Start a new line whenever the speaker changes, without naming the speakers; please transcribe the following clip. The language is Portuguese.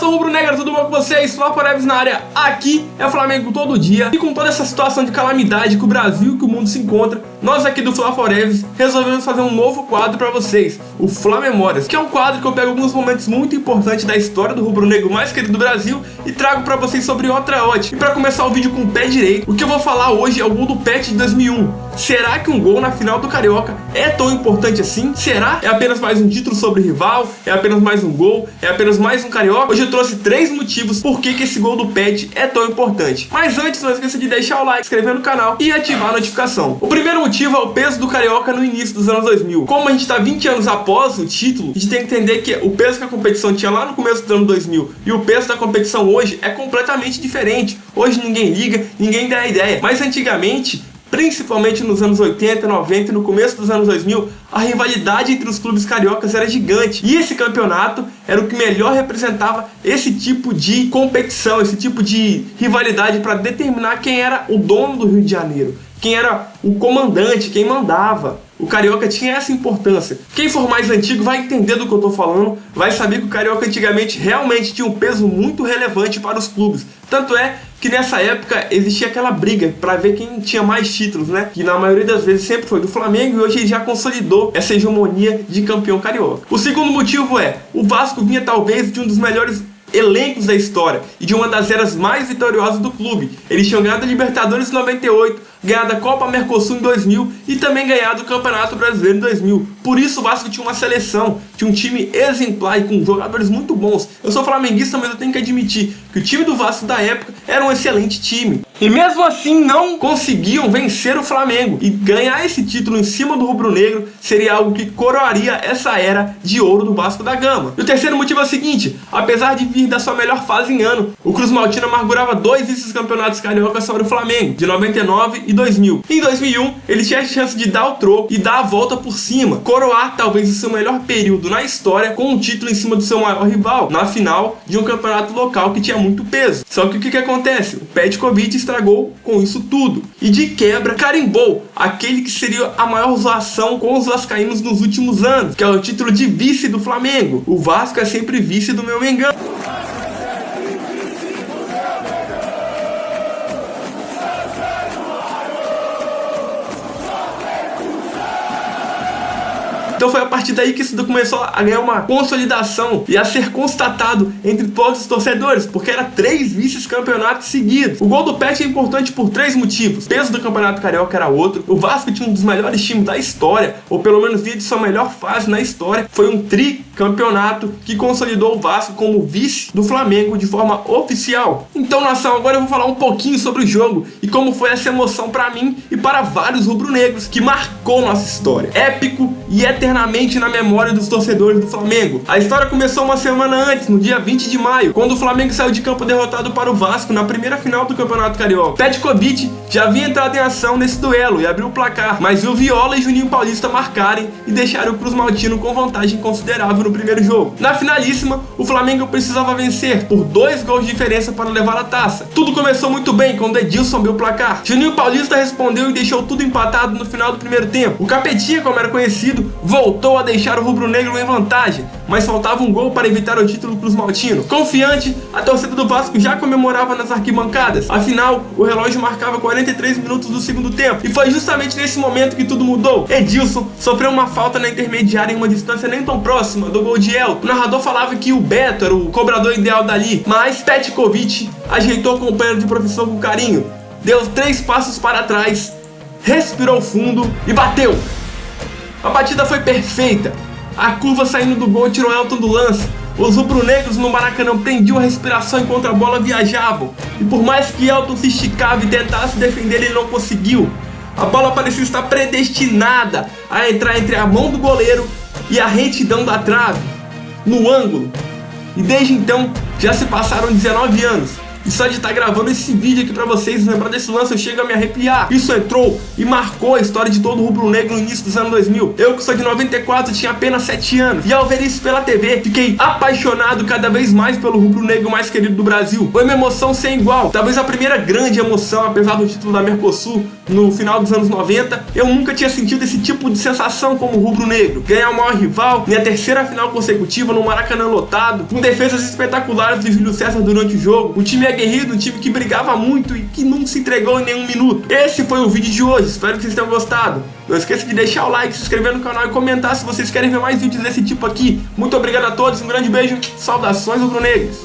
Nação rubro-negra, tudo bom com vocês? Flávio Neves na área. Aqui é Flamengo todo dia. E com toda essa situação de calamidade que o Brasil e que o mundo se encontra, nós aqui do Flávio Neves resolvemos fazer um novo quadro pra vocês, o Fla Memórias, que é um quadro que eu pego alguns momentos muito importantes da história do rubro-negro mais querido do Brasil e trago pra vocês sobre outra ótica. E pra começar o vídeo com o pé direito, o que eu vou falar hoje é o gol do Pet de 2001. Será que um gol na final do Carioca é tão importante assim? Será? É apenas mais um título sobre rival? É apenas mais um gol? É apenas mais um Carioca? Hoje eu trouxe 3 motivos por que esse gol do Pet é tão importante. Mas antes, não esqueça de deixar o like, se inscrever no canal e ativar a notificação. O primeiro motivo é o peso do Carioca no início dos anos 2000. Como a gente está 20 anos após o título, a gente tem que entender que o peso que a competição tinha lá no começo dos anos 2000 e o peso da competição hoje é completamente diferente. Hoje ninguém liga, ninguém dá ideia. Mas antigamente, principalmente nos anos 80, 90 e no começo dos anos 2000, a rivalidade entre os clubes cariocas era gigante. E esse campeonato era o que melhor representava esse tipo de competição, esse tipo de rivalidade para determinar quem era o dono do Rio de Janeiro, quem era o comandante, quem mandava. O Carioca tinha essa importância. Quem for mais antigo vai entender do que eu tô falando, vai saber que o Carioca antigamente realmente tinha um peso muito relevante para os clubes. Tanto é que nessa época existia aquela briga para ver quem tinha mais títulos, né? Que na maioria das vezes sempre foi do Flamengo e hoje ele já consolidou essa hegemonia de campeão carioca. O segundo motivo é, o Vasco vinha talvez de um dos melhores elencos da história e de uma das eras mais vitoriosas do clube. Eles tinham ganhado a Libertadores em 98, ganhado a Copa Mercosul em 2000 e também ganhado o Campeonato Brasileiro em 2000. Por isso o Vasco tinha uma seleção, tinha um time exemplar e com jogadores muito bons. Eu sou flamenguista, mas eu tenho que admitir que o time do Vasco da época era um excelente time. E mesmo assim não conseguiam vencer o Flamengo. E ganhar esse título em cima do rubro-negro seria algo que coroaria essa era de ouro do Vasco da Gama. E o terceiro motivo é o seguinte: apesar de vir da sua melhor fase em ano, o Cruz Maltino amargurava 2 vice-campeonatos cariocas sobre o Flamengo, de 99 e 2000. Em 2001, ele tinha a chance de dar o troco e dar a volta por cima, coroar talvez o seu melhor período na história com um título em cima do seu maior rival, na final de um campeonato local que tinha muito peso. Só que o que acontece? O Petkovic estragou com isso tudo. E de quebra, carimbou aquele que seria a maior zoação com os vascaínos nos últimos anos, que é o título de vice do Flamengo. O Vasco é sempre vice do meu Mengão. Então foi a partir daí que isso começou a ganhar uma consolidação e a ser constatado entre todos os torcedores, porque era 3 vice-campeonatos seguidos. O gol do Pet é importante por 3 motivos. O peso do Campeonato Carioca era outro, o Vasco tinha um dos melhores times da história, ou pelo menos vinha de sua melhor fase na história. Foi um tricampeonato que consolidou o Vasco como vice do Flamengo de forma oficial. Então, nação, agora eu vou falar um pouquinho sobre o jogo e como foi essa emoção para mim e para vários rubro-negros que marcou nossa história. Épico e eternamente na memória dos torcedores do Flamengo. A história começou uma semana antes, no dia 20 de maio, quando o Flamengo saiu de campo derrotado para o Vasco na primeira final do Campeonato Carioca. Petkovic já havia entrado em ação nesse duelo e abriu o placar, mas viu Viola e Juninho Paulista marcarem e deixaram o Cruz Maltino com vantagem considerável no primeiro jogo. Na finalíssima, o Flamengo precisava vencer por 2 gols de diferença para levar a taça. Tudo começou muito bem quando Edilson abriu o placar. Juninho Paulista respondeu e deixou tudo empatado no final do primeiro tempo. O Capetinha, como era conhecido, voltou a deixar o rubro-negro em vantagem, mas faltava um gol para evitar o título do Cruz Maltino. Confiante, a torcida do Vasco já comemorava nas arquibancadas. Afinal, o relógio marcava 43 minutos do segundo tempo, e foi justamente nesse momento que tudo mudou. Edilson sofreu uma falta na intermediária em uma distância nem tão próxima do gol de Elton. O narrador falava que o Beto era o cobrador ideal dali, mas Petkovic ajeitou o companheiro de profissão com carinho, deu 3 passos para trás, respirou fundo e bateu. A batida foi perfeita. A curva saindo do gol tirou Elton do lance. Os rubro-negros no Maracanã prendiam a respiração enquanto a bola viajava. E por mais que Elton se esticava e tentasse defender, ele não conseguiu. A bola parecia estar predestinada a entrar entre a mão do goleiro e a retidão da trave, no ângulo. E desde então já se passaram 19 anos. E só de estar gravando esse vídeo aqui pra vocês, lembrar desse lance, eu chego a me arrepiar. Isso entrou e marcou a história de todo o rubro-negro no início dos anos 2000. Eu que sou de 94, tinha apenas 7 anos. E ao ver isso pela TV, fiquei apaixonado cada vez mais pelo rubro-negro mais querido do Brasil. Foi uma emoção sem igual. Talvez a primeira grande emoção, apesar do título da Mercosul no final dos anos 90. Eu nunca tinha sentido esse tipo de sensação como rubro-negro. Ganhar o maior rival, minha terceira final consecutiva no Maracanã lotado, com defesas espetaculares de Júlio César durante o jogo. O time é aguerrido, um time que brigava muito e que não se entregou em nenhum minuto. Esse foi o vídeo de hoje, espero que vocês tenham gostado. Não esqueça de deixar o like, se inscrever no canal e comentar se vocês querem ver mais vídeos desse tipo aqui. Muito obrigado a todos, um grande beijo, saudações rubro-negros.